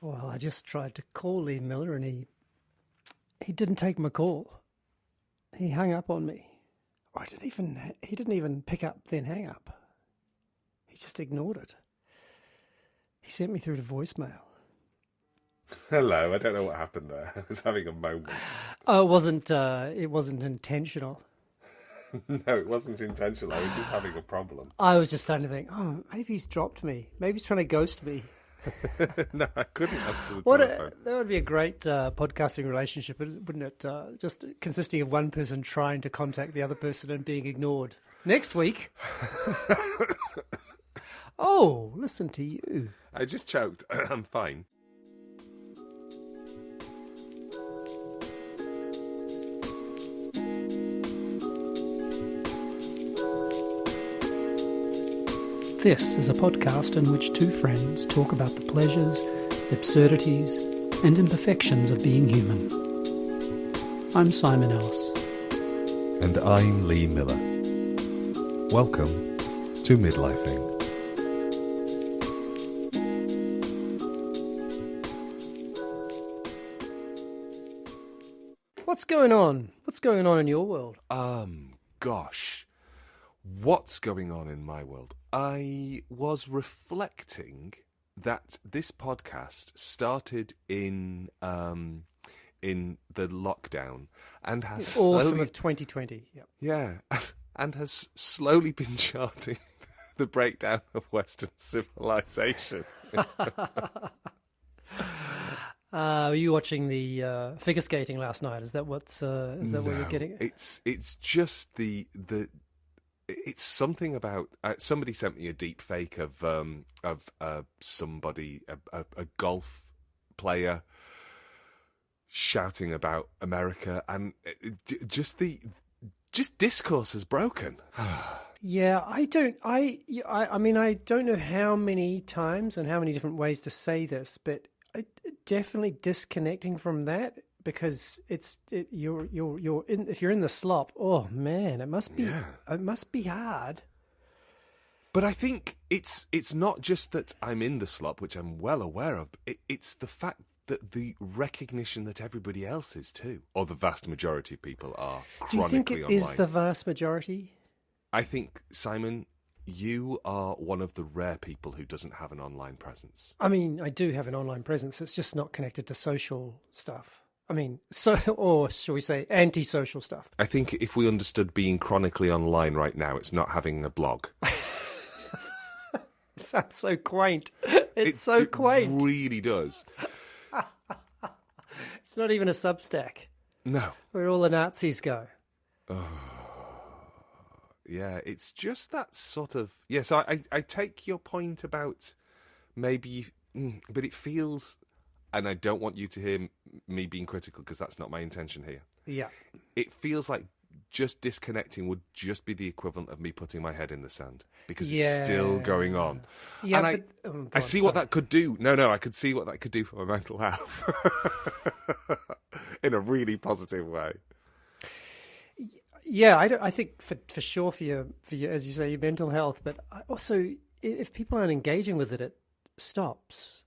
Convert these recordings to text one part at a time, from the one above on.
Well, I just tried to call Lee Miller and he didn't take my call. He hung up on me. He didn't even pick up then hang up. He just ignored it. He sent me through to voicemail. Hello, I don't know what happened there. I was having a moment. Oh, it wasn't intentional. No, it wasn't intentional. I was just having a problem. I was just starting to think, oh, maybe he's dropped me. Maybe he's trying to ghost me. No, I couldn't answer the telephone. That would be a great podcasting relationship, wouldn't it? Just consisting of one person trying to contact the other person and being ignored. Next week. Oh, listen to you. I just choked. I'm fine. This is a podcast in which two friends talk about the pleasures, absurdities, and imperfections of being human. I'm Simon Ellis. And I'm Lee Miller. Welcome to Midlifing. What's going on? What's going on in your world? Gosh. What's going on in my world? I was reflecting that this podcast started in the lockdown and has Autumn of 2020. Yep. Yeah, and has slowly been charting the breakdown of Western civilization. Were you watching the figure skating last night? Is that what you're getting? It's just it's something about somebody sent me a deep fake of somebody a golf player shouting about America, and just discourse has broken. Yeah, I mean, I don't know how many times and how many different ways to say this, but definitely disconnecting from that, because you're in, if you're in the slop, oh man, it must be hard. But I think it's not just that I'm in the slop, which I'm well aware of. It's the fact that the recognition that everybody else is too, or the vast majority of people are chronically online. Do you think it is the vast majority? I think, Simon, you are one of the rare people who doesn't have an online presence. I mean, I do have an online presence. It's just not connected to social stuff. I mean, or shall we say anti-social stuff? I think if we understood being chronically online right now, it's not having a blog. It sounds so quaint. It's so quaint. It really does. It's not even a Substack. No. Where all the Nazis go. Oh. Yeah, it's just that sort of... Yes, I take your point about maybe... But it feels... And I don't want you to hear me being critical, because that's not my intention here. Yeah. It feels like just disconnecting would just be the equivalent of me putting my head in the sand, because it's still going on. Yeah, and I see what that could do. No, I could see what that could do for my mental health in a really positive way. Yeah, I think for sure for your, as you say, your mental health, but also if people aren't engaging with it, it stops.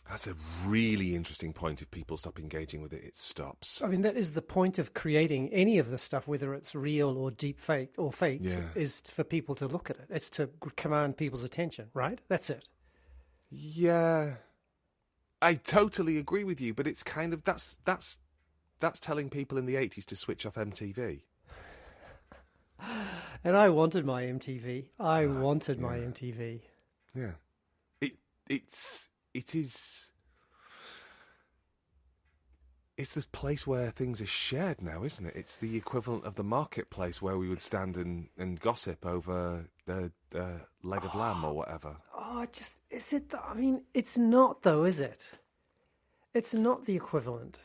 That's a really interesting point. If people stop engaging with it, it stops. I mean, that is the point of creating any of the stuff, whether it's real or deep fake or faked, is for people to look at it. It's to command people's attention, right? That's it. Yeah, I totally agree with you, but it's kind of that's telling people in the 80s to switch off MTV. And I wanted my MTV. I wanted my MTV. Yeah, it's this place where things are shared now, isn't it? It's the equivalent of the marketplace where we would stand and gossip over the leg of lamb or whatever. Is it? I mean, it's not though, is it? It's not the equivalent,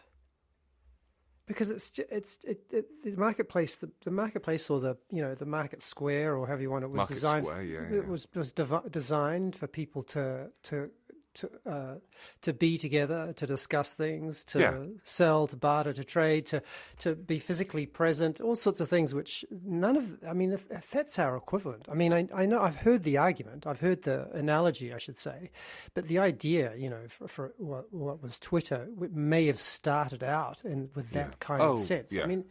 because the marketplace, the marketplace, or the market square, or however you want it, was market designed. Square, It was designed for people to to be together, to discuss things, to Yeah. sell, to barter, to trade, to be physically present, all sorts of things. Which none of, I mean, if that's our equivalent. I mean, I know I've heard the argument, I've heard the analogy, I should say, but the idea, for what was Twitter, may have started out with that kind of sense. Yeah. I mean.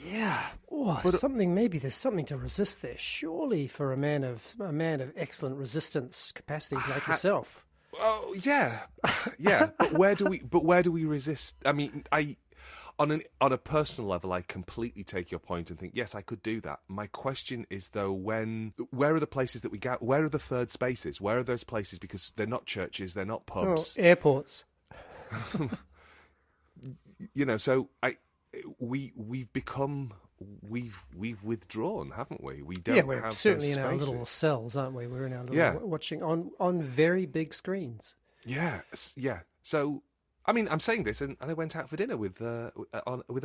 Yeah. Oh, maybe there's something to resist there. Surely, for a man of excellent resistance capacities like yourself. Oh yeah, yeah. But where do we resist? I mean, on a personal level, I completely take your point and think yes, I could do that. My question is though, where are the places that we go? Where are the third spaces? Where are those places? Because they're not churches, they're not pubs, airports. So we've withdrawn, haven't we? We don't. Yeah, we're have certainly those in our spaces. little cells, aren't we? We're in our little watching on very big screens. Yeah. So, I mean, I'm saying this, and I went out for dinner with a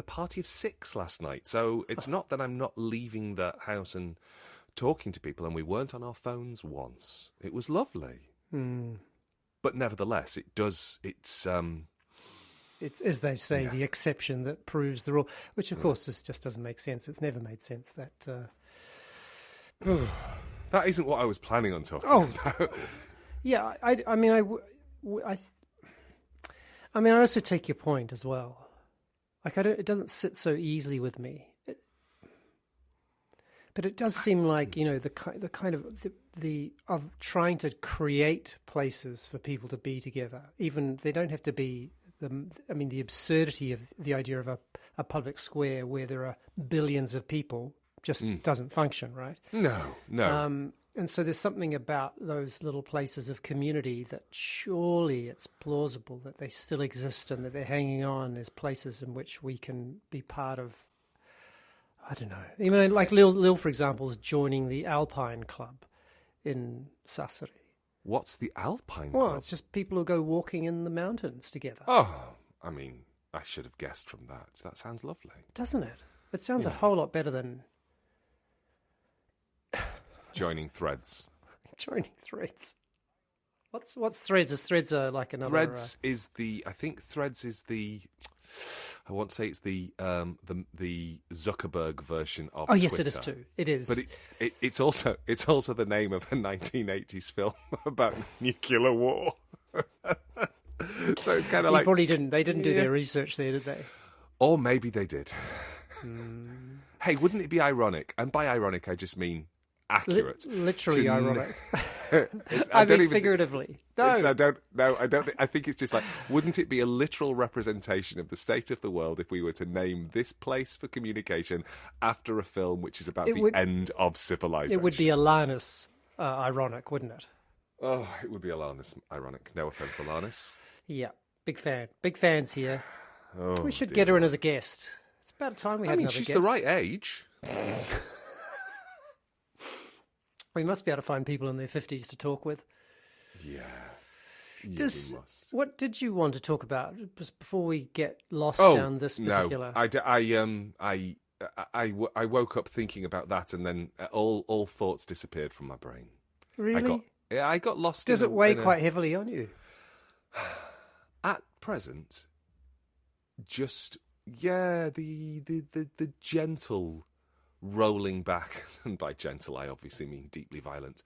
party of 6 last night. So it's not that I'm not leaving the house and talking to people, and we weren't on our phones once. It was lovely. But nevertheless, it does. It's as they say, the exception that proves the rule, which of course just doesn't make sense. It's never made sense that. That isn't what I was planning on talking about. Yeah, I mean, I also take your point as well. Like it doesn't sit so easily with me. But it does seem like the kind of of trying to create places for people to be together. Even they don't have to be. The absurdity of the idea of a public square where there are billions of people just doesn't function, right? No. And so there's something about those little places of community that surely it's plausible that they still exist and that they're hanging on. There's places in which we can be part of, I don't know. Even like Lil, for example, is joining the Alpine Club in Sassari. What's the Alpine Well, Club? it's just people who go walking in the mountains together. Oh, I mean, I should have guessed from that. That sounds lovely. Doesn't it? It sounds a whole lot better than joining Threads. Joining Threads. What's Threads? Is Threads like another? Threads is the. I think Threads is the. I won't say it's the Zuckerberg version of. Oh yes, Twitter. it is too. It is. But it's also the name of a 1980s film about nuclear war. So it's kind of like probably didn't. They didn't do their research there, did they? Or maybe they did. Hey, wouldn't it be ironic? And by ironic, I just mean accurate. Literally ironic. I mean figuratively. No. I don't. I think it's just like, wouldn't it be a literal representation of the state of the world if we were to name this place for communication after a film which is about the end of civilization? It would be Alanis ironic, wouldn't it? Oh, it would be Alanis ironic. No offense, Alanis. Yeah, big fan. Big fans here. Oh, we should get her in as a guest. It's about time we had another she's guest. the right age. We must be able to find people in their 50s to talk with. Yeah. We must. What did you want to talk about just before we get lost down this particular? I woke up thinking about that, and then all thoughts disappeared from my brain. Really? I got lost. Does it weigh quite heavily on you? At present, just the gentle rolling back, and by gentle I obviously mean deeply violent,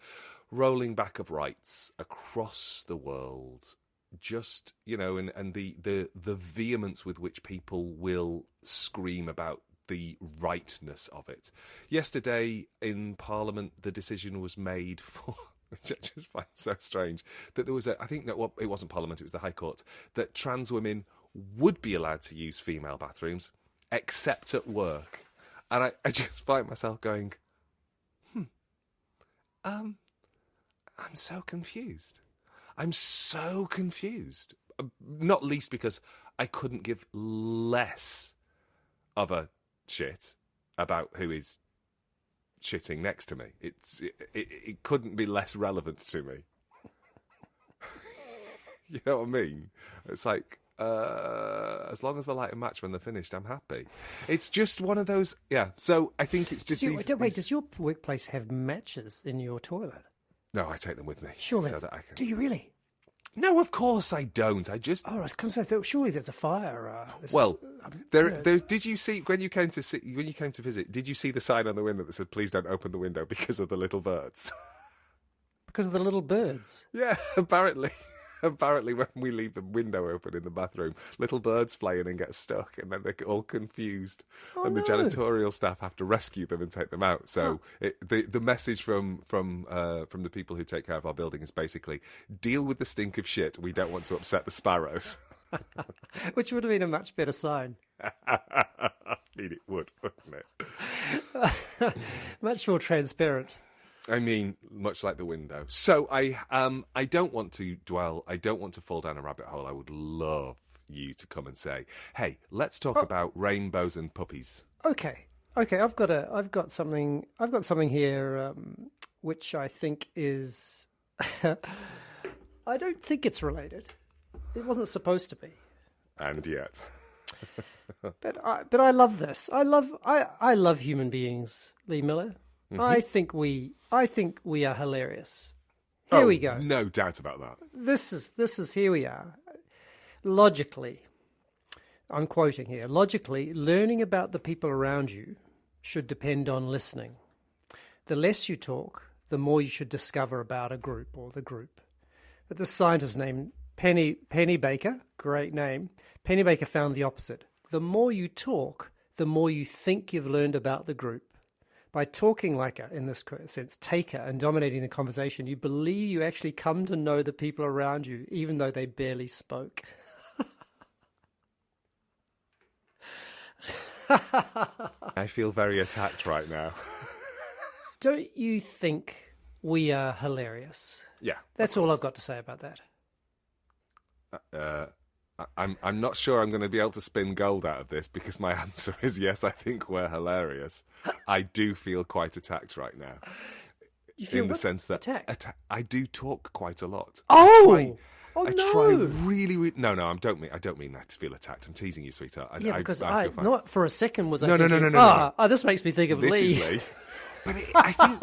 rolling back of rights across the world. Just, and the vehemence with which people will scream about the rightness of it. Yesterday in Parliament, the decision was made for, which I just find so strange, that there was it wasn't Parliament, it was the High Court, that trans women would be allowed to use female bathrooms, except at work. And I just find myself going, I'm so confused. I'm so confused. Not least because I couldn't give less of a shit about who is shitting next to me. It couldn't be less relevant to me. You know what I mean? It's like, as long as they light a match when they're finished, I'm happy. It's just one of those, yeah. So I think it's just does your workplace have matches in your toilet? No, I take them with me. Sure, so that I can... Do you really? No, of course I don't. I just Oh, I was going to say, surely there's a fire. well, did you see when you came to visit? Did you see the sign on the window that said, "Please don't open the window because of the little birds"? Because of the little birds. Yeah, apparently. Apparently, when we leave the window open in the bathroom, little birds fly in and get stuck, and then they're all confused, and the janitorial staff have to rescue them and take them out. So the message from the people who take care of our building is basically deal with the stink of shit. We don't want to upset the sparrows. Which would have been a much better sign. I mean, it would, wouldn't it? Much more transparent. I mean, much like the window. So I don't want to dwell. I don't want to fall down a rabbit hole. I would love you to come and say, "Hey, let's talk about rainbows and puppies." Okay. I've got something here, which I think is. I don't think it's related. It wasn't supposed to be. And yet. But I love this. I love human beings, Lee Miller. Mm-hmm. I think we are hilarious. Here we go. No doubt about that. This is here we are. Logically, I'm quoting here. Logically, learning about the people around you should depend on listening. The less you talk, the more you should discover about a group or the group. But this scientist named Penny Baker, great name, Penny Baker found the opposite. The more you talk, the more you think you've learned about the group. By talking like in this sense, taker and dominating the conversation, you believe you actually come to know the people around you, even though they barely spoke. I feel very attacked right now. Don't you think we are hilarious? Yeah. That's all I've got to say about that. I'm not sure I'm going to be able to spin gold out of this because my answer is yes, I think we're hilarious. I do feel quite attacked right now. You feel in the sense that I do talk quite a lot. I try really, really. No, I don't mean that to feel attacked. I'm teasing you, sweetheart. Because I feel fine. not for a second was I No. thinking, oh, this makes me think of this Lee. Is Lee. But I think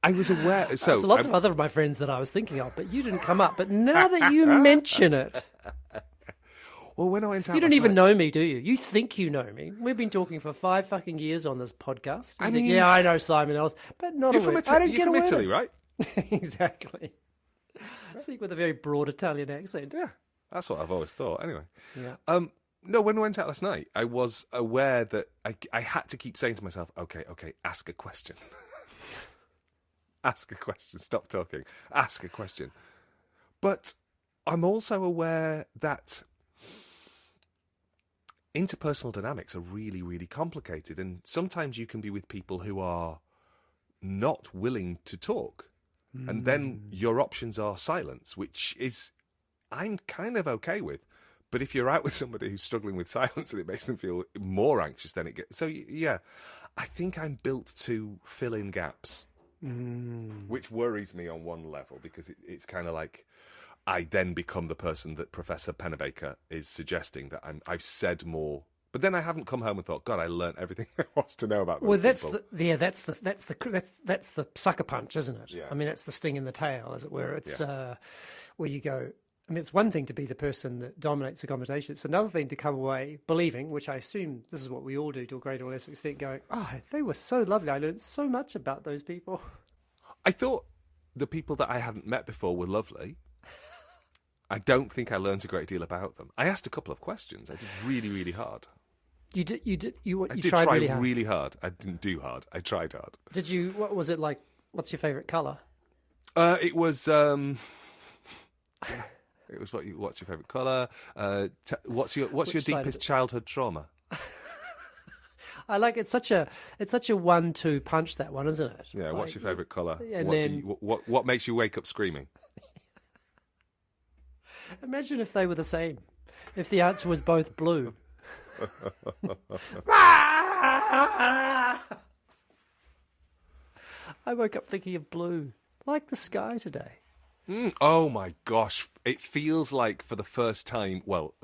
I was aware. So there's lots of other of my friends that I was thinking of, but you didn't come up. But now that you mention it, well, when I went out, you don't even know me, do you? You think you know me. We've been talking for 5 fucking years on this podcast. I mean, yeah, I know Simon Ellis, but not you're a word. I don't get from Italy, right? Exactly. I speak with a very broad Italian accent. Yeah, that's what I've always thought. Anyway, yeah. No, when I went out last night, I was aware that I had to keep saying to myself, okay, ask a question. Ask a question. Stop talking. Ask a question. But I'm also aware that interpersonal dynamics are really, really complicated. And sometimes you can be with people who are not willing to talk. And then your options are silence, which is I'm kind of okay with. But if you're out with somebody who's struggling with silence and it makes them feel more anxious, then it gets... So, yeah, I think I'm built to fill in gaps. Which worries me on one level because it's kind of like I then become the person that Professor Pennebaker is suggesting that I've said more, but then I haven't come home and thought, God, I learned everything there was to know about those people. That's the sucker punch, isn't it? Yeah. I mean, that's the sting in the tail, as it were. It's where you go. I mean, it's one thing to be the person that dominates the conversation. It's another thing to come away believing, which I assume this is what we all do to a greater or less extent, going, oh, they were so lovely. I learned so much about those people. I thought the people that I hadn't met before were lovely. I don't think I learned a great deal about them. I asked a couple of questions. I did really, really hard. You did. You I did did tried try really hard. I didn't do hard. I tried hard. Did you? What was it like? What's your favourite colour? It was. It was what's your favourite colour? What's your deepest childhood trauma? I like it's such a 1-2 punch, that one, isn't it? Yeah. What's your favourite colour? And what makes you wake up screaming? Imagine if they were the same. If the answer was both blue. I woke up thinking of blue, like the sky today. Oh my gosh! It feels like for the first time. Well,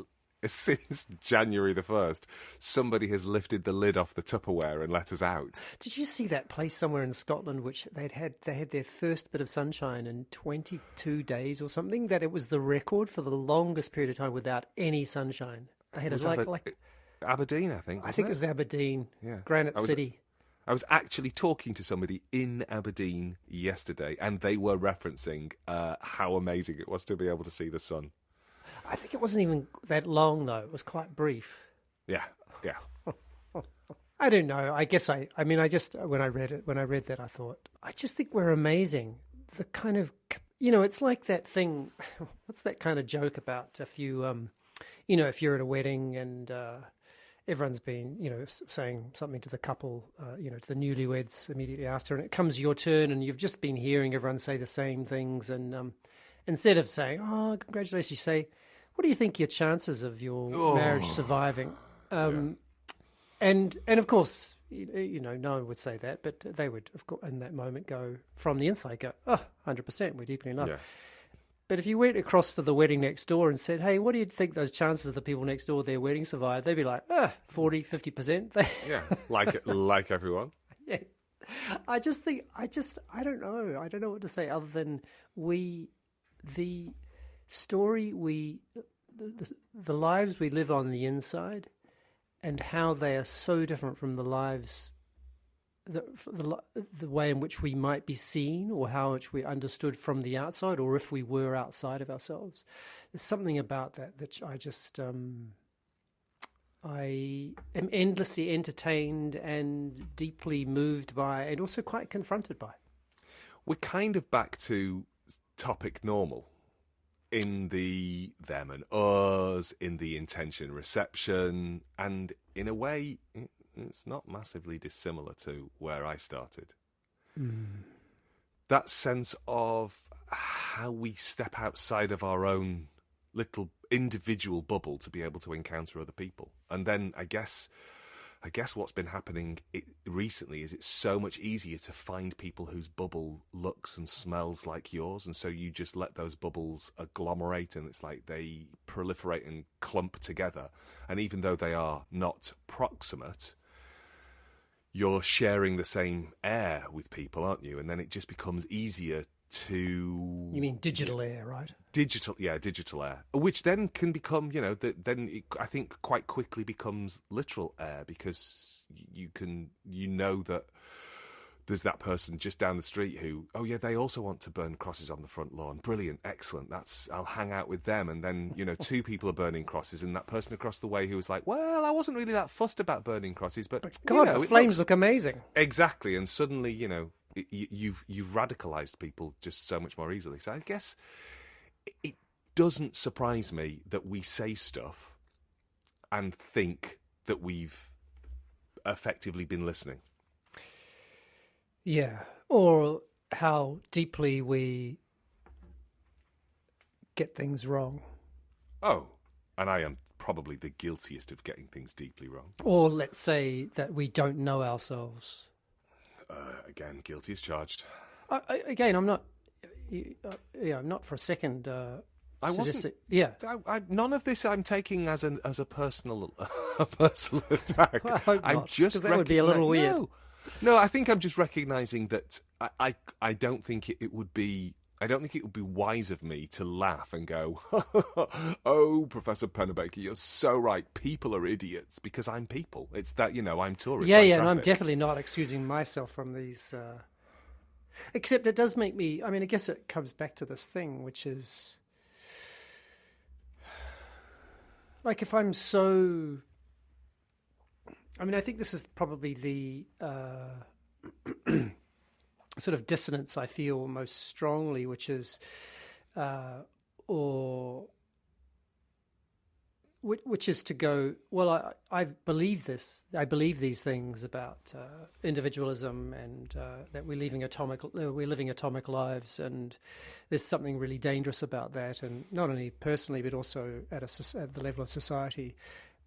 since January the 1st, somebody has lifted the lid off the Tupperware and let us out. Did you see that place somewhere in Scotland which they had their first bit of sunshine in 22 days or something? That it was the record for the longest period of time without any sunshine. They had Was Aberdeen, I think. I think it was Aberdeen, Yeah. Granite City. I was actually talking to somebody in Aberdeen yesterday, and they were referencing how amazing it was to be able to see the sun. I think it wasn't even that long though. It was quite brief. Yeah. I don't know. I guess when I read that, I thought, I just think we're amazing. The kind of, it's like that thing. What's that kind of joke about if you, if you're at a wedding and everyone's been, saying something to the couple, to the newlyweds immediately after, and it comes your turn, and you've just been hearing everyone say the same things, and instead of saying, "Oh, congratulations," you say, "What do you think your chances of your marriage surviving?" And of course, no one would say that, but they would, of course, in that moment go from the inside, go, 100%, we're deeply in love. Yeah. But if you went across to the wedding next door and said, "Hey, what do you think those chances of the people next door their wedding survive?" They'd be like, 40, 50%. Yeah, like everyone. Yeah. I don't know. I don't know what to say other than the lives we live on the inside and how they are so different from the lives, the way in which we might be seen or how much we understood from the outside, or if we were outside of ourselves. There's something about that I just, I am endlessly entertained and deeply moved by, and also quite confronted by. We're kind of back to topic normal in the them and us, in the intention reception, and in a way, it's not massively dissimilar to where I started. That sense of how we step outside of our own little individual bubble to be able to encounter other people. And then I guess what's been happening recently is it's so much easier to find people whose bubble looks and smells like yours, and so you just let those bubbles agglomerate, and it's like they proliferate and clump together. And even though they are not proximate, you're sharing the same air with people, aren't you? And then it just becomes easier to... You mean digital air, right? Digital air, which then can become, I think quite quickly becomes literal air, because you know that there's that person just down the street who, they also want to burn crosses on the front lawn. Brilliant, excellent. I'll hang out with them. And then, two people are burning crosses, and that person across the way who was like, well, I wasn't really that fussed about burning crosses, but God, the flames look amazing. Exactly, and suddenly, you've radicalized people just so much more easily. So I guess it doesn't surprise me that we say stuff and think that we've effectively been listening. Yeah, or how deeply we get things wrong. Oh, and I am probably the guiltiest of getting things deeply wrong. Or let's say that we don't know ourselves. Again, guilty as charged. I'm not. I'm not for a second. I wasn't. Yeah. None of this I'm taking as a personal attack. Well, I hope I'm not, just 'cause that would be a little weird. No, I think I'm just recognizing that I don't think it would be. I don't think it would be wise of me to laugh and go, "Oh, Professor Pennebaker, you're so right. People are idiots," because I'm people. It's that I'm tourist. Yeah, and I'm definitely not excusing myself from these. Except it does make me. I mean, I guess it comes back to this thing, which is like if I'm so. I mean, I think this is probably the sort of dissonance I feel most strongly, which is, which is to go, well, I believe this. I believe these things about individualism and that we're living atomic lives, and there's something really dangerous about that, and not only personally but also at the level of society.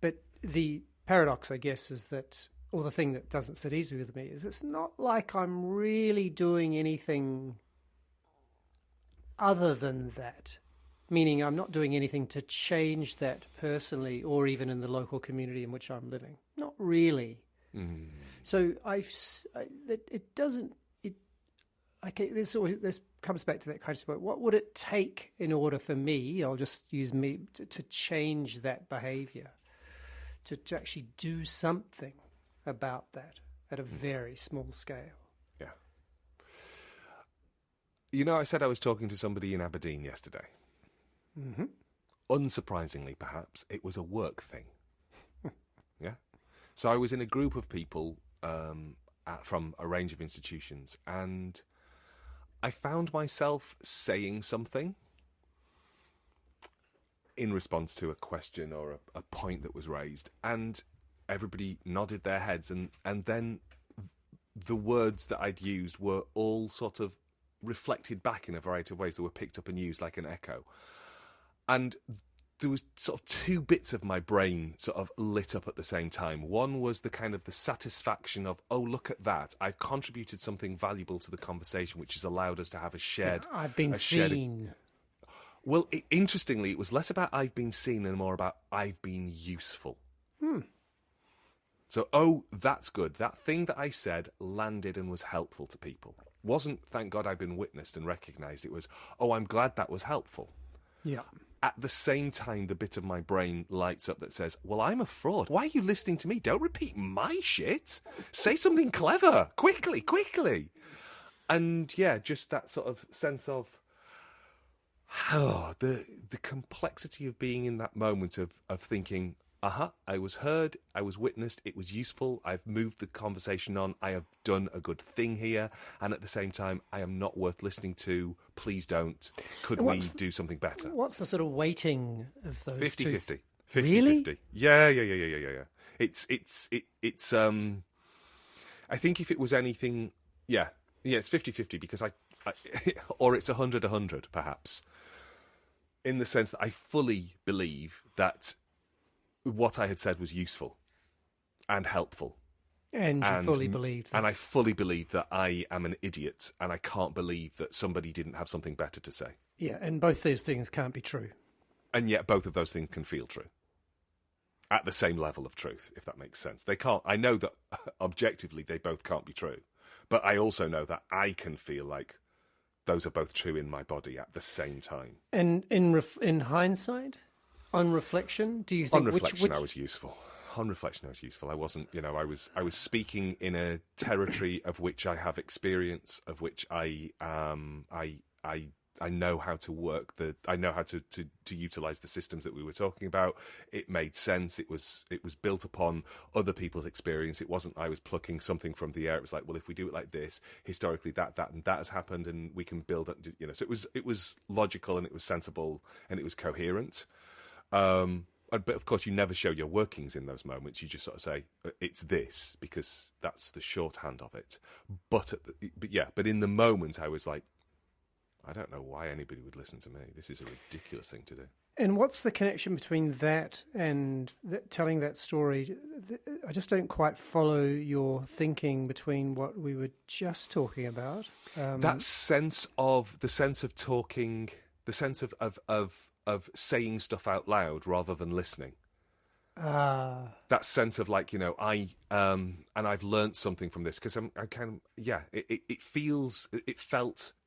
But the paradox, I guess, is that, or the thing that doesn't sit easy with me, is it's not like I'm really doing anything other than that meaning I'm not doing anything to change that personally or even in the local community in which I'm living. Not really. So it doesn't. Okay, this comes back to that kind of point. What would it take in order for me? I'll just use me to change that behaviour, to actually do something about that at a very small scale. Yeah. You know, I said I was talking to somebody in Aberdeen yesterday. Mm-hmm. Unsurprisingly, perhaps, it was a work thing. Yeah. So I was in a group of people from a range of institutions, and I found myself saying something in response to a question or a point that was raised, and everybody nodded their heads, and then the words that I'd used were all sort of reflected back in a variety of ways that were picked up and used like an echo. And there was sort of two bits of my brain sort of lit up at the same time. One was the kind of the satisfaction of, oh, look at that. I've contributed something valuable to the conversation, which has allowed us to have a shared... Yeah, I've been seen. Well, interestingly, it was less about I've been seen and more about I've been useful. So, oh, that's good. That thing that I said landed and was helpful to people. Wasn't, thank God I've been witnessed and recognised. It was, oh, I'm glad that was helpful. Yeah. At the same time, the bit of my brain lights up that says, well, I'm a fraud. Why are you listening to me? Don't repeat my shit. Say something clever. Quickly. And yeah, just that sort of sense of the complexity of being in that moment of thinking, I was heard, I was witnessed, it was useful, I've moved the conversation on, I have done a good thing here, and at the same time, I am not worth listening to, please don't. Could we do something better? What's the sort of weighting of those 50-50. 50-50. Really? Yeah. It's I think if it was anything, it's 50-50 because I or it's 100-100 perhaps, in the sense that I fully believe that what I had said was useful and helpful. And you fully believed that. And I fully believe that I am an idiot and I can't believe that somebody didn't have something better to say. Yeah, and both those things can't be true. And yet both of those things can feel true. At the same level of truth, if that makes sense. They can't. I know that objectively they both can't be true. But I also know that I can feel like those are both true in my body at the same time. And in hindsight, on reflection, do you think on reflection which... I was useful? On reflection, I was useful. I wasn't, I was speaking in a territory of which I have experience, of which I know how to work. I know how to utilize the systems that we were talking about. It made sense. It was built upon other people's experience. It wasn't I was plucking something from the air. It was like, well, if we do it like this, historically that and that has happened, and we can build. So it was logical, and it was sensible, and it was coherent. But of course, you never show your workings in those moments. You just sort of say it's this because that's the shorthand of it. But in the moment, I was like, I don't know why anybody would listen to me. This is a ridiculous thing to do. And what's the connection between that and telling that story? I just don't quite follow your thinking between what we were just talking about. That sense of talking, the sense of saying stuff out loud rather than listening. That sense of like, and I've learnt something from this because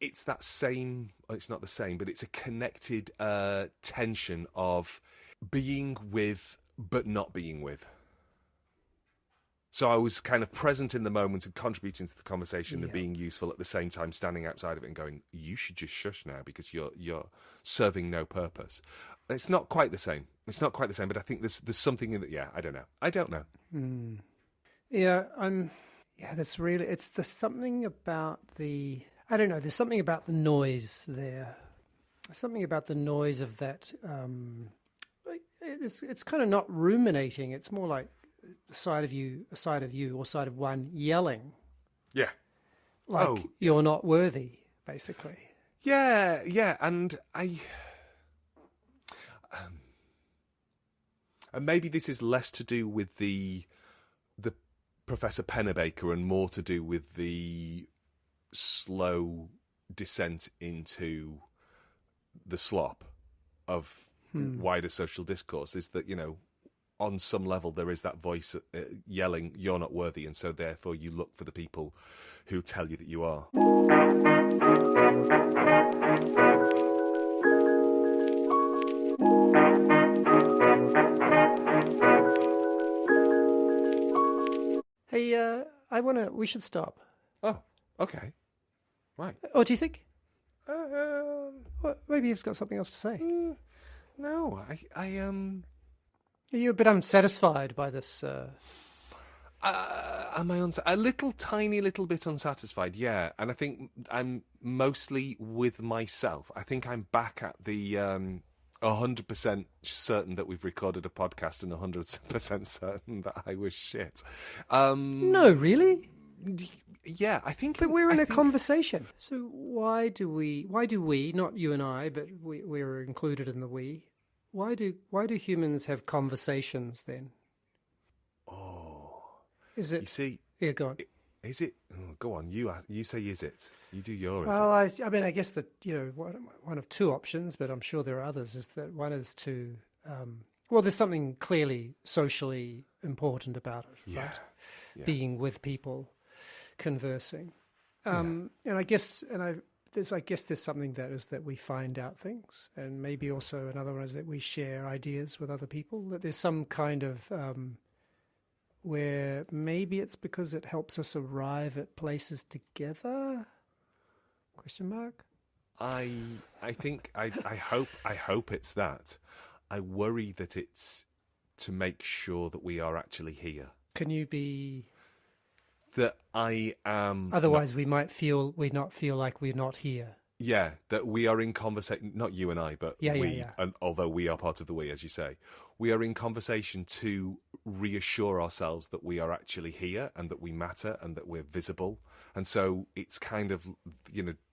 it's that same, it's not the same, but it's a connected tension of being with, but not being with. So I was kind of present in the moment and contributing to the conversation and being useful at the same time, standing outside of it and going, you should just shush now because you're serving no purpose. It's not quite the same. But I think there's something in it. Yeah, I don't know. Yeah, there's something about I don't know, there's something about the noise there. Something about the noise of that. It's kind of not ruminating. It's more like a side of you, or side of one yelling. Yeah. Like you're not worthy, basically. Yeah, and and maybe this is less to do with the Professor Pennebaker and more to do with the slow descent into the slop. of wider social discourse is that, on some level there is that voice yelling, "You're not worthy," and so therefore you look for the people who tell you that you are. Hey, we should stop. Oh, okay. Right. Oh, do you think? Um, Well, maybe you've got something else to say. no, I Are you a bit unsatisfied by this? am I a tiny little bit unsatisfied? Yeah, and I think I'm mostly with myself. I think I'm back at the 100% certain that we've recorded a podcast and 100% certain that I was shit. No, really? Yeah, I think. But we're in a conversation. So why do we, not you and I, but we're included in the we, why do humans have conversations then? Oh. Is it? You see. Yeah, go on. Is it? Oh, go on. You say, is it? You do your. Well, I mean, I guess that, one of two options, but I'm sure there are others, is that one is to, there's something clearly socially important about it, right? Yeah. Being with people, conversing. And I guess there's something that is that we find out things, and maybe also another one is that we share ideas with other people, that there's some kind of, where maybe it's because it helps us arrive at places together? Question mark? I think I hope it's that. I worry that it's to make sure that we are actually here. Can you be? That I am. Otherwise, we not feel like we're not here. Yeah, that we are in conversation. Not you and I, but we. Yeah. And although we are part of the we, as you say, we are in conversation to reassure ourselves that we are actually here and that we matter and that we're visible. And so it's kind of,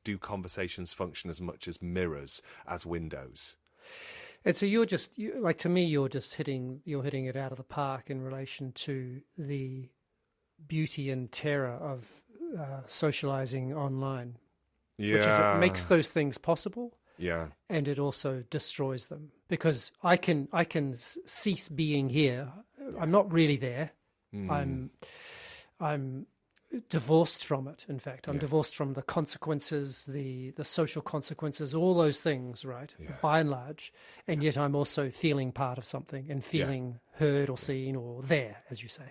do conversations function as much as mirrors as windows? And so you're just to me, you're hitting it out of the park in relation to the beauty and terror of socializing online. Yeah, which is it makes those things possible. Yeah, and it also destroys them, because I can cease being here. I'm not really there. I'm divorced from it. In fact, I'm divorced from the consequences, the social consequences, all those things, right? Yeah. By and large, and yet I'm also feeling part of something and feeling heard or seen or there, as you say.